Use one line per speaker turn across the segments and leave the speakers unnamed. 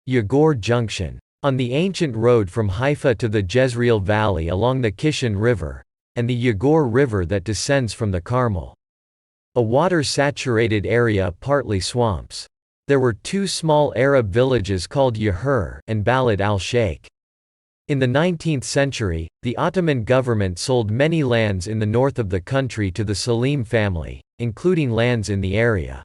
Yagur Junction. On the ancient road from Haifa to the Jezreel Valley along the Kishon River, and the Yagur River that descends from the Carmel. A water-saturated area, partly swamps. There were two small Arab villages called Yagur and Balad al-Sheikh. In the 19th century, the Ottoman government sold many lands in the north of the country to the Salim family, including lands in the area.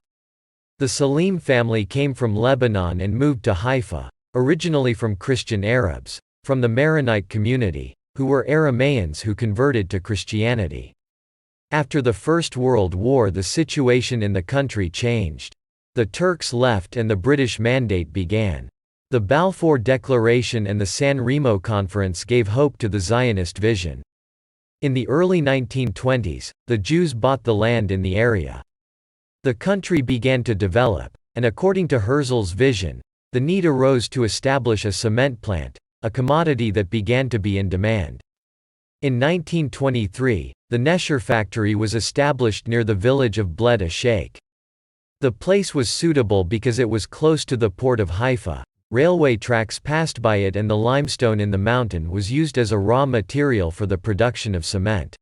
The Salim family came from Lebanon and moved to Haifa, originally from Christian Arabs, from the Maronite community, who were Arameans who converted to Christianity. After the First World War, the situation in the country changed. The Turks left and the British Mandate began. The Balfour Declaration and the San Remo Conference gave hope to the Zionist vision. In the early 1920s, the Jews bought the land in the area. The country began to develop, and according to Herzl's vision, the need arose to establish a cement plant, a commodity that began to be in demand. In 1923, the Nesher factory was established near the village of Balad al-Sheikh. The place was suitable because it was close to the port of Haifa. Railway tracks passed by it, and the limestone in the mountain was used as a raw material for the production of cement.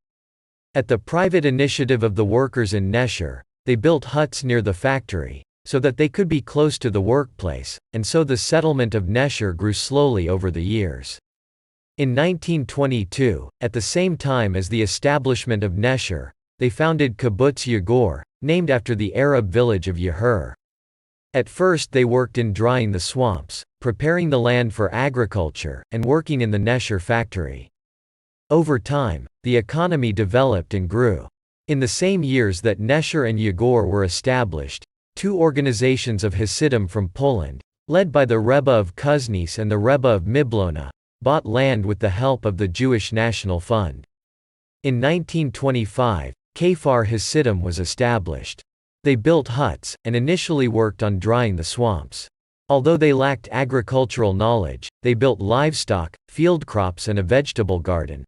At the private initiative of the workers in Nesher, they built huts near the factory, so that they could be close to the workplace, and so the settlement of Nesher grew slowly over the years. In 1922, at the same time as the establishment of Nesher, they founded Kibbutz Yagur, named after the Arab village of Yagur. At first they worked in drying the swamps, preparing the land for agriculture, and working in the Nesher factory. Over time, the economy developed and grew. In the same years that Nesher and Yagur were established, two organizations of Hasidim from Poland, led by the Rebbe of Kuznets and the Rebbe of Miblona, bought land with the help of the Jewish National Fund. In 1925, Kfar Hasidim was established. They built huts, and initially worked on drying the swamps. Although they lacked agricultural knowledge, they built livestock, field crops and a vegetable garden.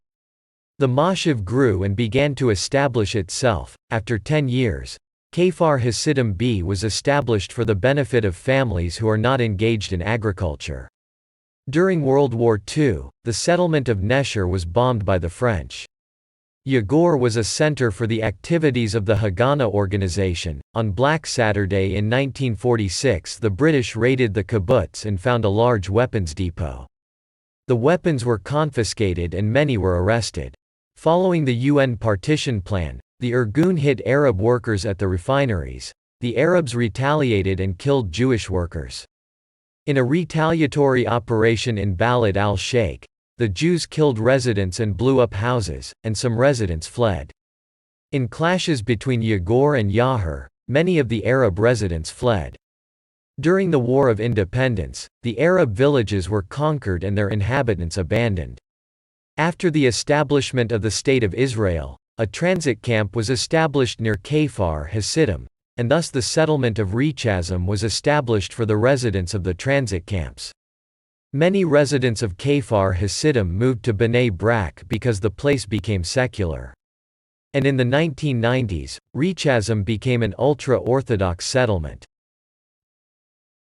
The moshav grew and began to establish itself. After 10 years, Kfar Hasidim B was established for the benefit of families who are not engaged in agriculture. During World War II, the settlement of Nesher was bombed by the French. Yagur was a center for the activities of the Haganah organization. On Black Saturday in 1946, the British raided the kibbutz and found a large weapons depot. The weapons were confiscated and many were arrested. Following the UN partition plan, the Irgun hit Arab workers at the refineries. The Arabs retaliated and killed Jewish workers. In a retaliatory operation in Balad al-Sheikh, the Jews killed residents and blew up houses, and some residents fled. In clashes between Yagur and Yagur, many of the Arab residents fled. During the War of Independence, the Arab villages were conquered and their inhabitants abandoned. After the establishment of the State of Israel, a transit camp was established near Kfar Hasidim, and thus the settlement of Rechazim was established for the residents of the transit camps. Many residents of Kfar Hasidim moved to Bnei Brak because the place became secular. And in the 1990s, Rechazim became an ultra-Orthodox settlement.